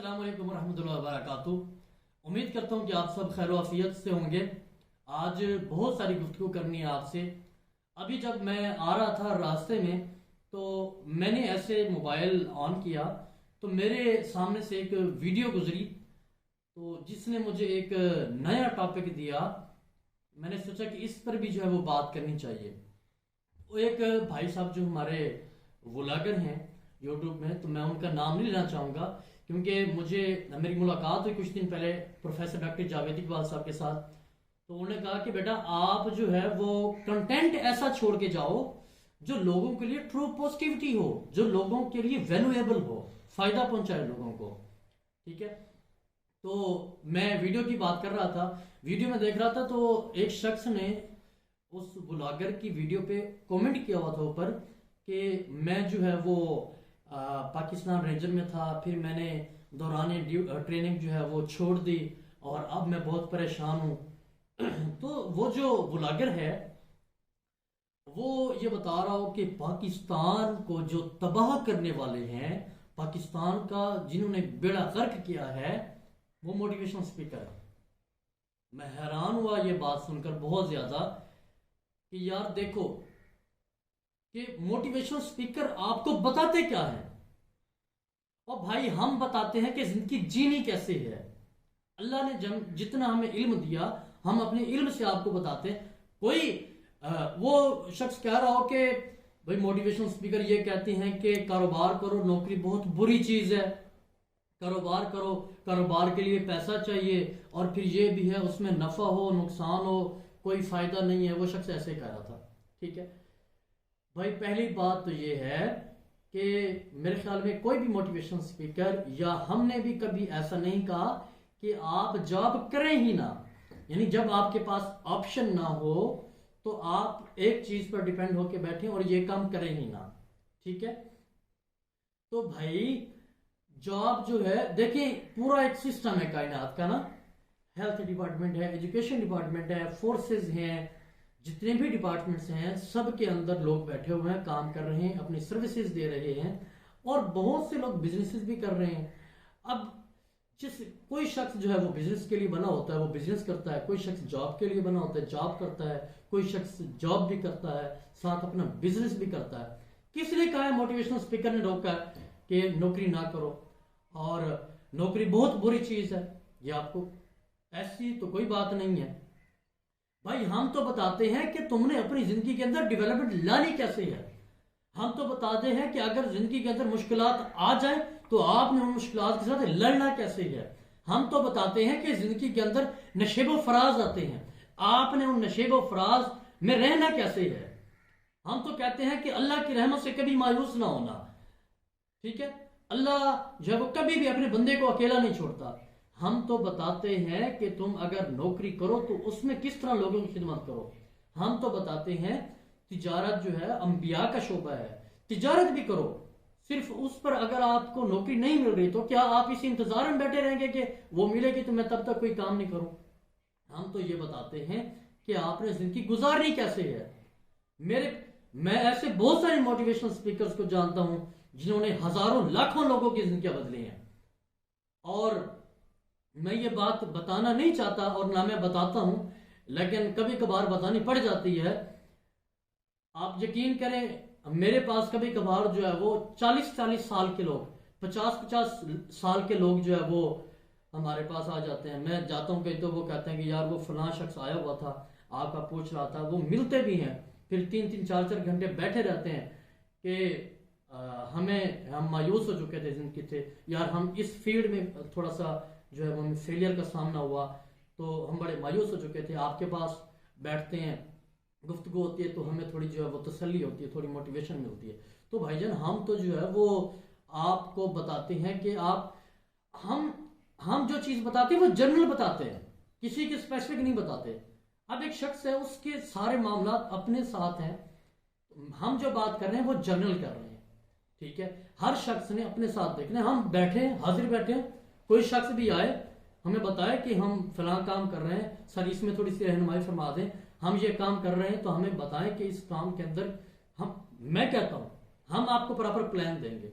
अस्सलाम वालेकुम रहमतुल्लाहि व बरकातुहू। उम्मीद करता हूँ कि आप सब खैर आफियत से होंगे। आज बहुत सारी गुफ्तगू करनी है आपसे। अभी जब मैं आ रहा था रास्ते में तो मैंने ऐसे मोबाइल ऑन किया तो मेरे सामने से एक वीडियो गुजरी तो जिसने मुझे एक नया टॉपिक दिया। मैंने सोचा कि इस पर भी जो है वो बात करनी चाहिए। वो एक भाई साहब जो हमारे व्लॉगर हैं यूट्यूब में, तो मैं उनका नाम नहीं लेना चाहूँगा क्योंकि मेरी मुलाकात हुई कुछ दिन पहले प्रोफेसर डॉक्टर जावेद इकबाल साहब के साथ। तो उन्होंने कहा कि बेटा आप जो है वो कंटेंट ऐसा छोड़ के जाओ जो लोगों के लिए ट्रू पॉजिटिविटी हो, जो लोगों के लिए वैल्यूएबल हो, फायदा पहुंचाए लोगों को। ठीक है, तो मैं वीडियो की बात कर रहा था, वीडियो में देख रहा था तो एक शख्स ने उस ब्लॉगर की वीडियो पे कमेंट किया हुआ था ऊपर कि मैं जो है वो पाकिस्तान रेंजर में था, फिर मैंने दौरान ट्रेनिंग जो है वो छोड़ दी और अब मैं बहुत परेशान हूँ। तो वो जो ब्लॉगर है वो ये बता रहा हो कि पाकिस्तान को जो तबाह करने वाले हैं, पाकिस्तान का जिन्होंने बेड़ा गर्क किया है, वो मोटिवेशनल स्पीकर है। मैं हैरान हुआ ये बात सुनकर बहुत ज्यादा कि यार देखो कि मोटिवेशनल स्पीकर आपको बताते क्या है। और भाई हम बताते हैं कि जिंदगी जीनी कैसे है। अल्लाह ने जितना हमें इल्म दिया हम अपने इल्म से आपको बताते हैं। कोई वो शख्स कह रहा हो कि भाई मोटिवेशनल स्पीकर ये कहते हैं कि कारोबार करो, नौकरी बहुत बुरी चीज है, कारोबार करो, कारोबार के लिए पैसा चाहिए और फिर ये भी है उसमें नफा हो नुकसान हो, कोई फायदा नहीं है। वो शख्स ऐसे कह रहा था। ठीक है भाई, पहली बात तो ये है कि मेरे ख्याल में कोई भी मोटिवेशनल स्पीकर या हमने भी कभी ऐसा नहीं कहा कि आप जॉब करें ही ना, यानी जब आपके पास ऑप्शन ना हो तो आप एक चीज पर डिपेंड होकर बैठे और ये काम करें ही ना। ठीक है, तो भाई जॉब जो है देखिए पूरा एक सिस्टम है कायनात का ना। हेल्थ डिपार्टमेंट है, एजुकेशन डिपार्टमेंट है, फोर्सेस हैं, जितने भी डिपार्टमेंट्स हैं सब के अंदर लोग बैठे हुए हैं, काम कर रहे हैं, अपनी सर्विसेज दे रहे हैं और बहुत से लोग बिजनेसेस भी कर रहे हैं। अब कोई शख्स जो है वो बिजनेस के लिए बना होता है, वो बिजनेस करता है, कोई शख्स जॉब के लिए बना होता है, जॉब करता है, कोई शख्स जॉब भी करता है साथ अपना बिजनेस भी करता है। किसने कहा है, मोटिवेशनल स्पीकर ने रोका कि नौकरी ना करो और नौकरी बहुत बुरी चीज है ये आपको, ऐसी तो कोई बात नहीं है। भाई हम तो बताते हैं कि तुमने अपनी जिंदगी के अंदर डेवलपमेंट लानी कैसे है। हम तो बताते हैं कि अगर जिंदगी के अंदर मुश्किलात आ जाए तो आपने उन मुश्किलात के साथ लड़ना कैसे है। हम तो बताते हैं कि जिंदगी के अंदर नशेबो फराज आते हैं, आपने उन नशेबो फराज में रहना कैसे है। हम तो कहते हैं कि अल्लाह की रहमत से कभी मायूस ना होना। ठीक है, अल्लाह जो है वो कभी भी अपने बंदे को अकेला नहीं छोड़ता। हम तो बताते हैं कि तुम अगर नौकरी करो तो उसमें किस तरह लोगों की खिदमत करो। हम तो बताते हैं तिजारत जो है अंबिया का शोबा है, तिजारत भी करो। सिर्फ उस पर अगर आपको नौकरी नहीं मिल रही तो क्या आप इसी इंतजार में बैठे रहेंगे कि वो मिलेगी तो मैं तब तक कोई काम नहीं करूं। हम तो ये बताते हैं कि आपने जिंदगी गुजारनी कैसे है। मैं ऐसे बहुत सारे मोटिवेशनल स्पीकर्स को जानता हूं जिन्होंने हजारों लाखों लोगों की जिंदगी बदली है और मैं ये बात बताना नहीं चाहता और ना मैं बताता हूं, लेकिन कभी कभार बतानी पड़ जाती है। आप यकीन करें मेरे पास कभी कभार जो है वो 40-40 साल के लोग, 50-50 साल के लोग जो है वो हमारे पास आ जाते हैं। मैं जाता हूं कहीं तो वो कहते हैं कि यार वो फलां शख्स आया हुआ था, आपका पूछ रहा था। वो मिलते भी हैं, फिर 3-3 4-4 घंटे बैठे रहते हैं कि हम मायूस हो चुके थे जिंदगी से, यार हम इस फील्ड में थोड़ा सा जो है वो फेलियर का सामना हुआ तो हम बड़े मायूस हो चुके थे। आपके पास बैठते हैं, गुफ्तगू होती है तो हमें थोड़ी जो है वो तसल्ली होती है, थोड़ी मोटिवेशन मिलती है। तो भाईजान हम तो जो है वो आपको बताते हैं कि हम जो चीज बताते हैं वो जनरल बताते हैं, किसी के स्पेसिफिक नहीं बताते। अब एक शख्स है उसके सारे मामला अपने साथ हैं, हम जो बात कर रहे हैं वो जनरल कर रहे हैं। ठीक है, हर शख्स ने अपने साथ देखना। हम बैठे हाजिर बैठे, कोई शख्स भी आए हमें बताए कि हम फलां काम कर रहे हैं, सर इसमें थोड़ी सी रहनुमाई फरमा दें, हम ये काम कर रहे हैं, तो हमें बताएं कि इस काम के अंदर मैं कहता हूं हम आपको प्रॉपर प्लान देंगे।